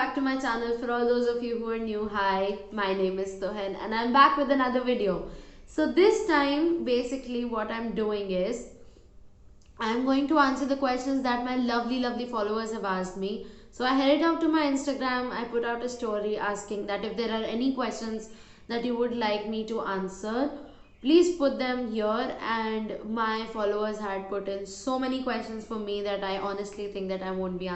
back to my channel. For all those of you who are new, hi, my name is Tohen and I'm back with another video. So this time basically what I'm doing is I'm going to answer the questions that my lovely followers have asked me. So I headed out to my Instagram, I put out a story asking that if there are any questions that you would like me to answer, please put them here. And my followers had put in so many questions for me that I honestly think that I won't be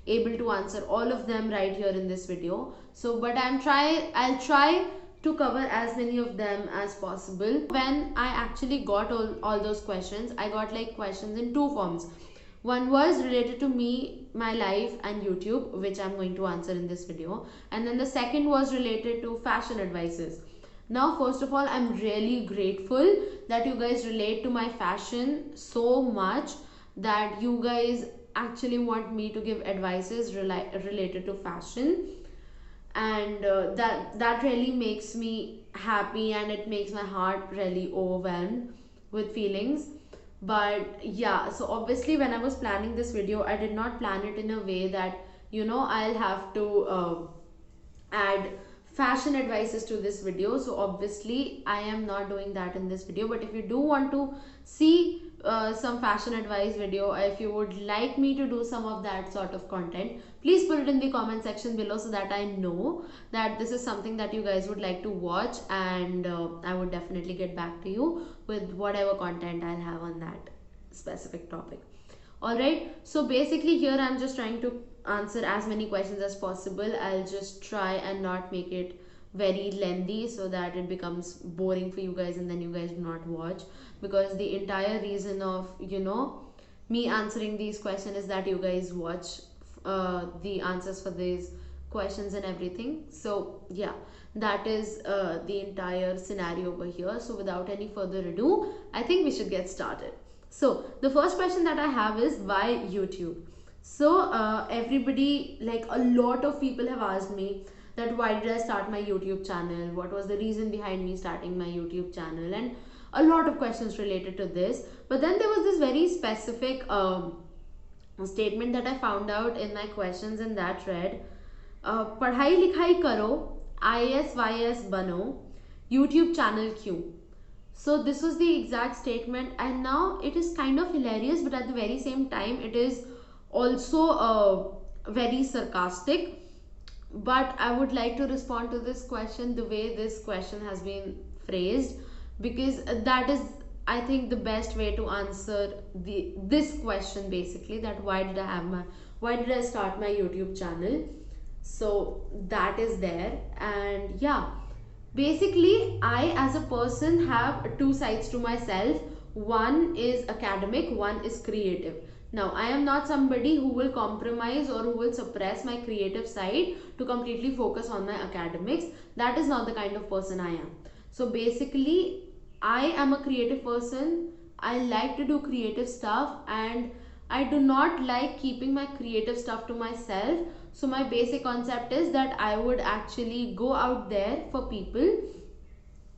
able to answer all of them right here in this video. So but I'll try to cover as many of them as possible. When I actually got all those questions, I got like questions in two forms. One was related to me, my life and YouTube, which I'm going to answer in this video, and then the second was related to fashion advices. Now first of all, I'm really grateful that you guys relate to my fashion so much that you guys actually want me to give advices related to fashion. And that really makes me happy, and it makes my heart really overwhelmed with feelings. But yeah, so obviously when I was planning this video, I did not plan it in a way that I'll have to add fashion advices to this video. So obviously I am not doing that in this video. But if you do want to see some fashion advice video, if you would like me to do some of that sort of content, please put it in the comment section below so that I know that this is something that you guys would like to watch. And I would definitely get back to you with whatever content I'll have on that specific topic. Alright, so basically here I'm just trying to answer as many questions as possible. I'll just try and not make it very lengthy so that it becomes boring for you guys and then you guys do not watch, because the entire reason of me answering these questions is that you guys watch the answers for these questions and everything. So yeah, that is the entire scenario over here. So without any further ado, I think we should get started. So the first question that I have is, why YouTube? So everybody, like a lot of people have asked me that why did I start my YouTube channel? What was the reason behind me starting my YouTube channel? And a lot of questions related to this. But then there was this very specific statement that I found out in my questions, and that read, पढ़ाई लिखाई करो, IAS YAS बनो, YouTube channel क्यों? So this was the exact statement, and now it is kind of hilarious, but at the very same time it is also very sarcastic. But I would like to respond to this question the way this question has been phrased, because that is, I think, the best way to answer this question basically, that why did I start my YouTube channel. So that is there. And yeah, basically I as a person have two sides to myself. One is academic, one is creative. Now I am not somebody who will compromise or who will suppress my creative side to completely focus on my academics. That is not the kind of person I am. So basically I am a creative person. I like to do creative stuff, and I do not like keeping my creative stuff to myself. So my basic concept is that I would actually go out there for people,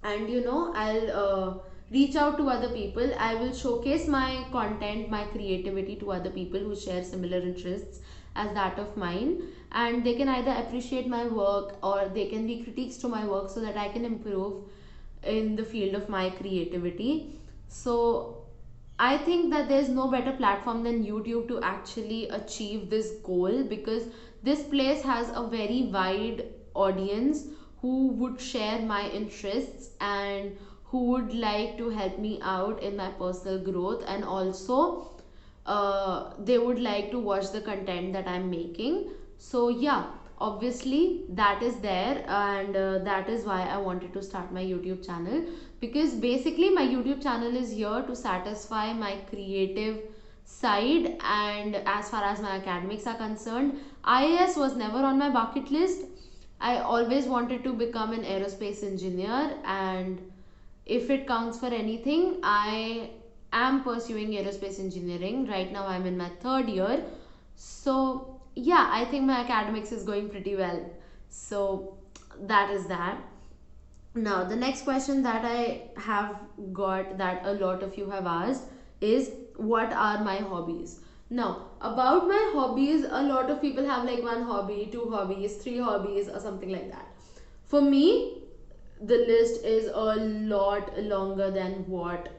and I'll reach out to other people. I will showcase my content, my creativity to other people who share similar interests as that of mine, and they can either appreciate my work or they can be critiques to my work so that I can improve in the field of my creativity. So I think that there's no better platform than YouTube to actually achieve this goal, because this place has a very wide audience who would share my interests and who would like to help me out in my personal growth, and also they would like to watch the content that I'm making. So yeah, obviously that is there, and that is why I wanted to start my YouTube channel, because basically my YouTube channel is here to satisfy my creative side. And as far as my academics are concerned, IAS was never on my bucket list. I always wanted to become an aerospace engineer, and if it counts for anything, I am pursuing aerospace engineering. Right now I'm in my third year. So yeah, I think my academics is going pretty well. So that is that. Now the next question that I have got, that a lot of you have asked, is what are my hobbies? Now, about my hobbies, a lot of people have like one hobby, two hobbies, three hobbies, or something like that. For me, the list is a lot longer than what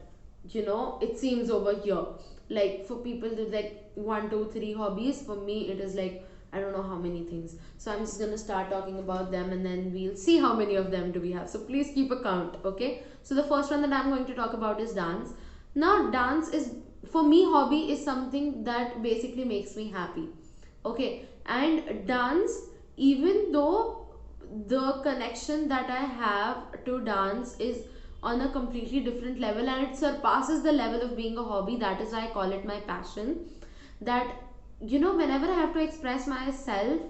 it seems over here. Like for people to like one, two, three hobbies, for me it is like I don't know how many things. So I'm just gonna start talking about them and then we'll see how many of them do we have. So please keep a count, okay? So the first one that I'm going to talk about is dance. Now, dance is for me, hobby is something that basically makes me happy. Okay, and dance, even though the connection that I have to dance is on a completely different level and it surpasses the level of being a hobby, that is why I call it my passion. That whenever I have to express myself,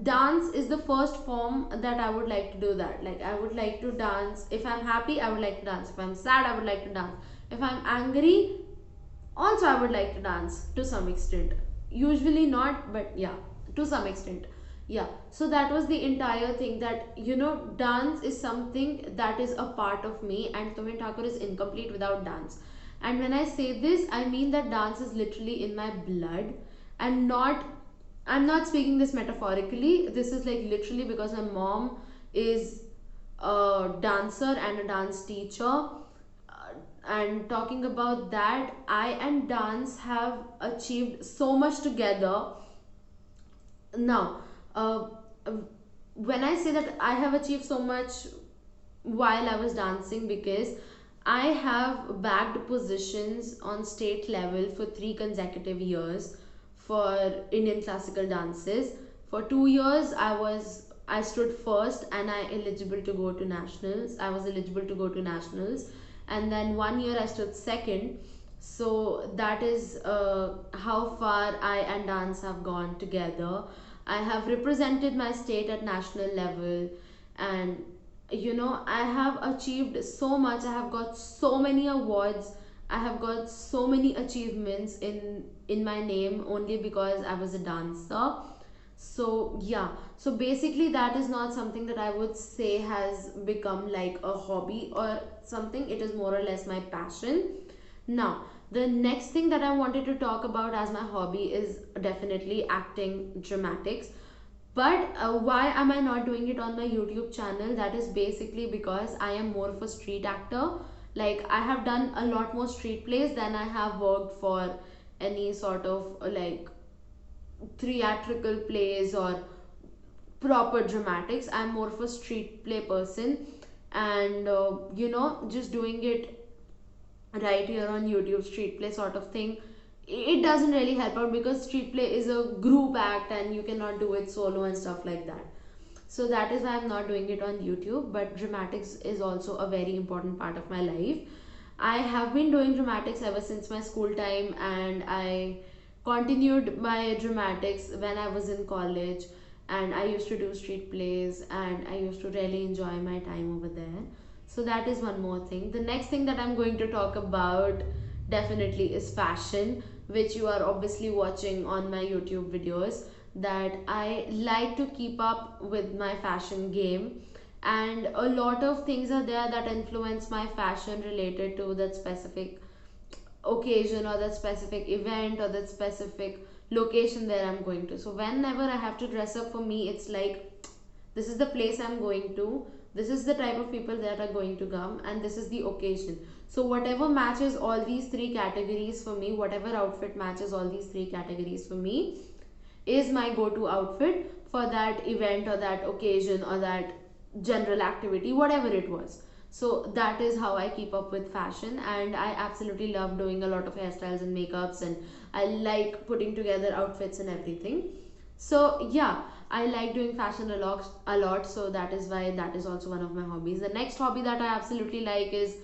dance is the first form that I would like to do that. Like I would like to dance. If I'm happy, I would like to dance. If I'm sad, I would like to dance. If I'm angry, also I would like to dance to some extent. Usually not, but yeah, to some extent. Yeah. So that was the entire thing, that dance is something that is a part of me, and Tovin Thakur is incomplete without dance. And when I say this, I mean that dance is literally in my blood, and not I'm not speaking this metaphorically. This is like literally because my mom is a dancer and a dance teacher. And talking about that, I and dance have achieved so much together. Now, when I say that I have achieved so much while I was dancing, because I have bagged positions on state level for 3 consecutive years for Indian classical dances. For 2 years, I stood first and I eligible to go to nationals. I was eligible to go to nationals, and then 1 year I stood second. So that is how far I and dance have gone together. I have represented my state at national level, and I have achieved so much. I have got so many awards. I have got so many achievements in my name only because I was a dancer. So yeah, so basically that is not something that I would say has become like a hobby or something. It is more or less my passion. Now, the next thing that I wanted to talk about as my hobby is definitely acting, dramatics. But why am I not doing it on my YouTube channel? That is basically because I am more of a street actor. Like I have done a lot more street plays than I have worked for any sort of like theatrical plays or proper dramatics. I'm more of a street play person, and just doing it right here on YouTube, street play sort of thing, it doesn't really help out because street play is a group act and you cannot do it solo and stuff like that. So that is why I'm not doing it on YouTube. But dramatics is also a very important part of my life. I have been doing dramatics ever since my school time, and I continued my dramatics when I was in college, and I used to do street plays and I used to really enjoy my time over there. So that is one more thing. The next thing that I'm going to talk about definitely is fashion, which you are obviously watching on my YouTube videos. That I like to keep up with my fashion game, and a lot of things are there that influence my fashion related to that specific occasion or that specific event or that specific location where I'm going to. So whenever I have to dress up, for me it's like this is the place I'm going to, this is the type of people that are going to come, and this is the occasion. So whatever matches all these three categories for me, whatever outfit matches all these three categories for me, is my go-to outfit for that event or that occasion or that general activity, whatever it was. So that is how I keep up with fashion, and I absolutely love doing a lot of hairstyles and makeups, and I like putting together outfits and everything. So yeah, I like doing fashion a lot. So that is why that is also one of my hobbies. The next hobby that I absolutely like is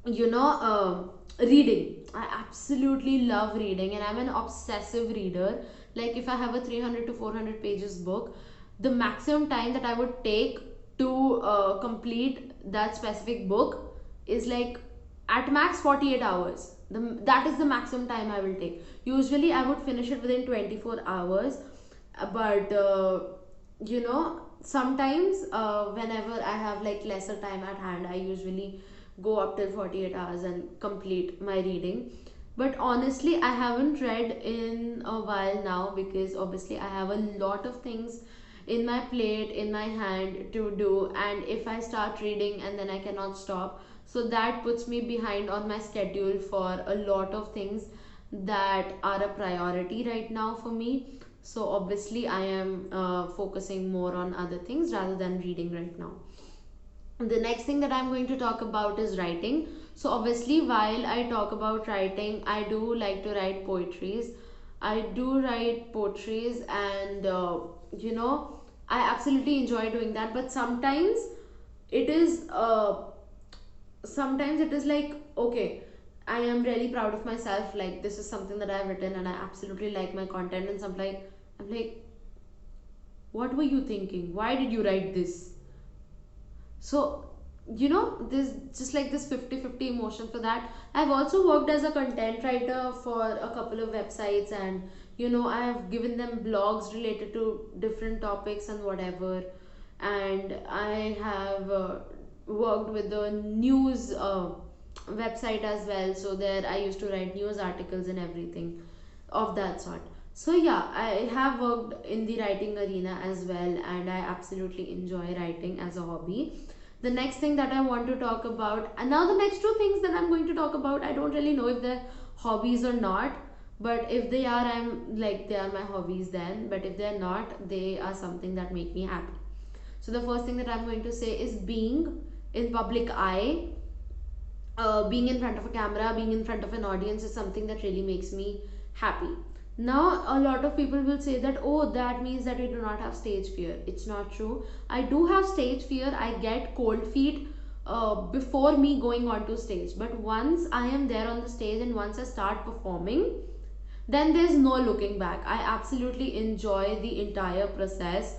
reading. I absolutely love reading, and I'm an obsessive reader. Like if I have a 300 to 400 pages book, the maximum time that I would take to complete that specific book is like at max 48 hours. That is the maximum time I will take. Usually I would finish it within 24 hours, but sometimes whenever I have like lesser time at hand, I usually go up till 48 hours and complete my reading. but honestly I haven't read in a while now, because obviously I have a lot of things in my plate, in my hand to do, and if I start reading and then I cannot stop, so that puts me behind on my schedule for a lot of things that are a priority right now for me. So obviously I am focusing more on other things rather than reading right now. The next thing that I'm going to talk about is writing. So obviously while I talk about writing, I do like to write poetries. I do write poetries, and you know, I absolutely enjoy doing that. But it is uh, sometimes it is like, okay, I am really proud of myself, like this is something that I've written and I absolutely like my content, and some like I'm like, what were you thinking, why did you write this? So there's just like this 50-50 emotion for that. I've also worked as a content writer for a couple of websites, and I have given them blogs related to different topics and whatever. And I have worked with the news website as well, so there I used to write news articles and everything of that sort. So yeah, I have worked in the writing arena as well, and I absolutely enjoy writing as a hobby. The next thing that I want to talk about, and now the next two things that I'm going to talk about, I don't really know if they're hobbies or not, but if they are, I'm like, they are my hobbies then, but if they're not, they are something that make me happy. So the first thing that I'm going to say is being in public eye. Being in front of a camera, being in front of an audience is something that really makes me happy. Now, a lot of people will say that, oh, that means that you do not have stage fear. It's not true. I do have stage fear. I get cold feet before me going onto stage. But once I am there on the stage and once I start performing, then there's no looking back. I absolutely enjoy the entire process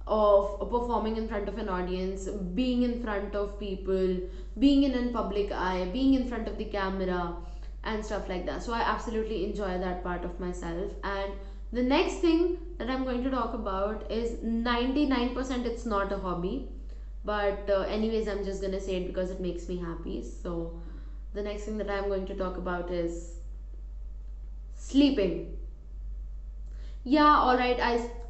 of performing in front of an audience, being in front of people, being in a public eye, being in front of the camera, and stuff like that. So I absolutely enjoy that part of myself. And the next thing that I'm going to talk about is 99% it's not a hobby, but anyways, I'm just gonna say it because it makes me happy. So the next thing that I'm going to talk about is sleeping. Yeah, all right,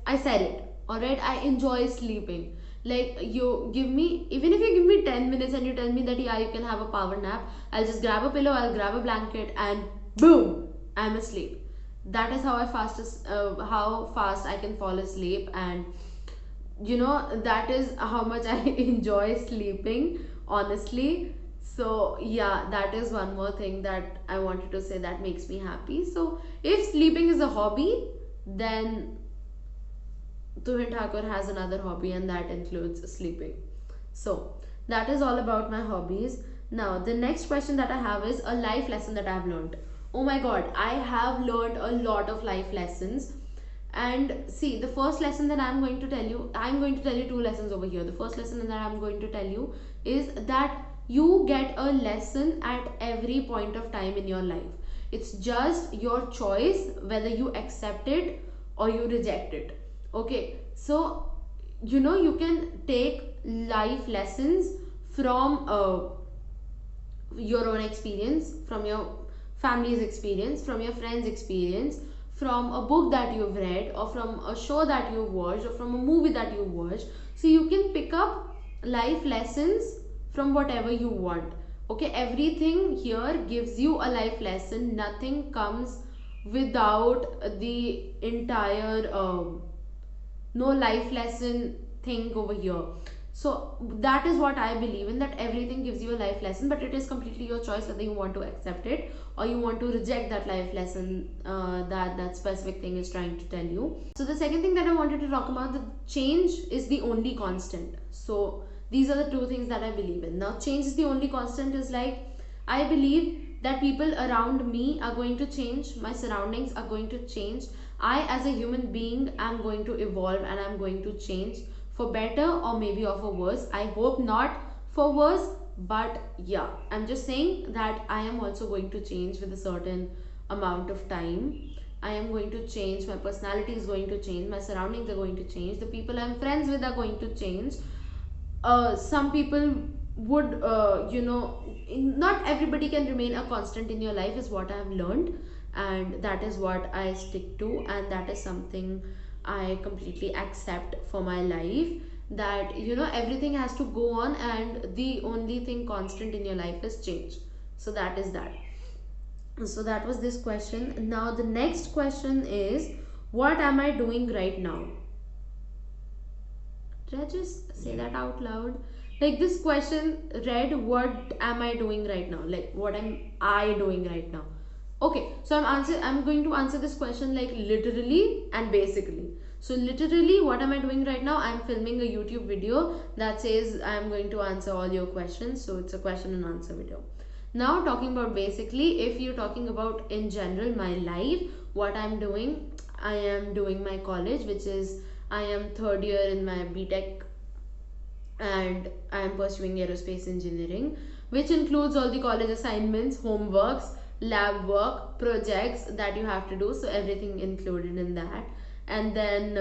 I said it. All right, I enjoy sleeping. Like, you give me, even if you give me 10 minutes and you tell me that yeah, you can have a power nap, I'll just grab a pillow, I'll grab a blanket, and boom, I'm asleep. That is how fast I can fall asleep. And that is how much I enjoy sleeping, honestly. So yeah, that is one more thing that I wanted to say that makes me happy. So if sleeping is a hobby, then Tuhin Thakur has another hobby, and that includes sleeping. So that is all about my hobbies. Now the next question that I have is a life lesson that I have learned. Oh my god, I have learned a lot of life lessons. And see, the first lesson that I'm going to tell you two lessons over here. The first lesson that I'm going to tell you is that you get a lesson at every point of time in your life. It's just your choice whether you accept it or you reject it. Okay, so you can take life lessons from your own experience, from your family's experience, from your friends' experience, from a book that you've read, or from a show that you've watched, or from a movie that you've watched. So you can pick up life lessons from whatever you want. Okay, everything here gives you a life lesson. Nothing comes without the entire no life lesson thing over here. So that is what I believe in, that everything gives you a life lesson, but it is completely your choice whether you want to accept it or you want to reject that life lesson that specific thing is trying to tell you. So the second thing that I wanted to talk about, the change is the only constant. So these are the two things that I believe in. Now change is the only constant is like, I believe that people around me are going to change, my surroundings are going to change, I as a human being am going to evolve and I'm going to change for better or maybe or for worse. I hope not for worse, but yeah, I'm just saying that I am also going to change with a certain amount of time. I am going to change, my personality is going to change, my surroundings are going to change, the people I'm friends with are going to change. Some people would not everybody can remain a constant in your life, is what I have learned, and that is what I stick to, and that is something I completely accept for my life, that everything has to go on, and the only thing constant in your life is change. So that is that. So that was this question. Now the next question is, what am I doing right now? Did I just say that out loud? Like, this question read, what am I doing right now? Like, what am I doing right now? Okay, so I'm going to answer this question like literally and basically. So literally, what am I doing right now? I'm filming a YouTube video that says I'm going to answer all your questions. So it's a question and answer video. Now talking about basically, if you're talking about in general my life, what I'm doing, I am doing my college, which is, I am third year in my BTech, and I am pursuing aerospace engineering, which includes all the college assignments, homeworks, lab work, projects that you have to do. So everything included in that. And then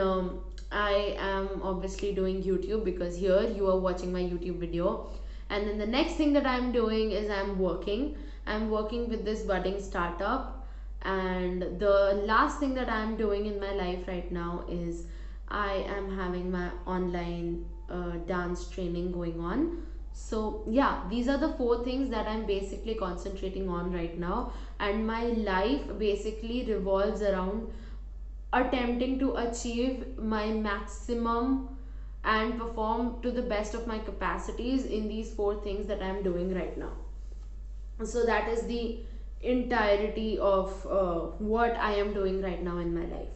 I am obviously doing YouTube, because here you are watching my YouTube video. And then the next thing that I'm doing is I'm working with this budding startup. And the last thing that I'm doing in my life right now is I am having my online dance training going on. So yeah, these are the four things that I'm basically concentrating on right now, and my life basically revolves around attempting to achieve my maximum and perform to the best of my capacities in these four things that I'm doing right now. So that is the entirety of what I am doing right now in my life.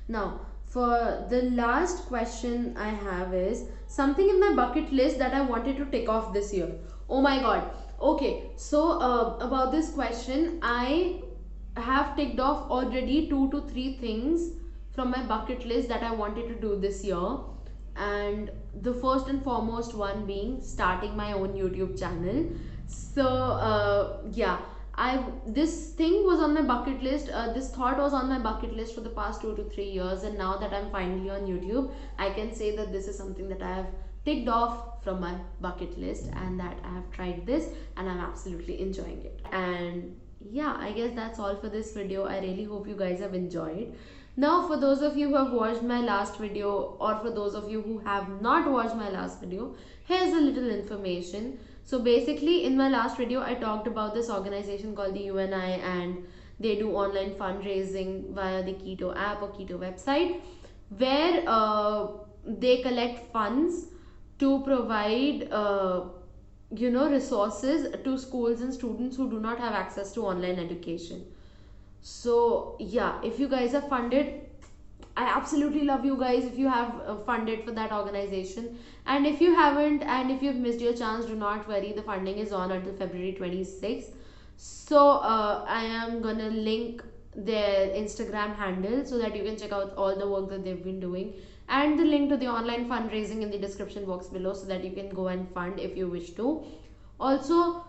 Now, for the last question I have is something in my bucket list that I wanted to tick off this year. Oh my god. Okay, so about this question, I have ticked off already 2 to 3 things from my bucket list that I wanted to do this year. And the first and foremost one being starting my own YouTube channel. So yeah, I this thing was on my bucket list. This thought was on my bucket list for the past 2 to 3 years, and now that I'm finally on YouTube, I can say that this is something that I have ticked off from my bucket list, and that I have tried this and I'm absolutely enjoying it. And yeah, I guess that's all for this video. I really hope you guys have enjoyed. Now, for those of you who have watched my last video, or for those of you who have not watched my last video, here's a little information. So basically, in my last video, I talked about this organization called the UNI, and they do online fundraising via the Keto app or Keto website, where they collect funds to provide resources to schools and students who do not have access to online education. So yeah, if you guys are funded, I absolutely love you guys if you have funded for that organization. And if you haven't, and if you've missed your chance, do not worry, the funding is on until February 26th. So I am gonna link their Instagram handle so that you can check out all the work that they've been doing, and the link to the online fundraising in the description box below, so that you can go and fund if you wish to. Also,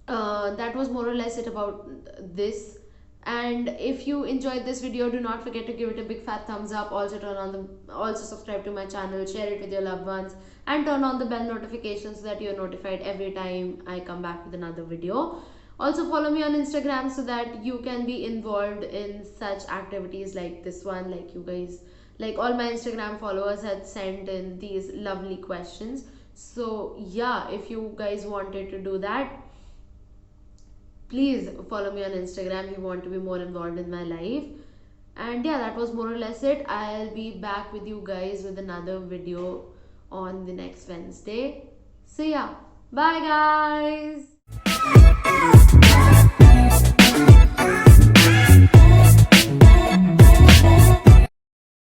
that was more or less it about this. And if you enjoyed this video, do not forget to give it a big fat thumbs up. Also subscribe to my channel, share it with your loved ones, and turn on the bell notification so that you're notified every time I come back with another video. Also follow me on Instagram so that you can be involved in such activities like this one. Like, you guys, like all my Instagram followers had sent in these lovely questions. So yeah, if you guys wanted to do that, please follow me on Instagram if you want to be more involved in my life. And yeah, that was more or less it. I'll be back with you guys with another video on the next Wednesday. So yeah, bye guys.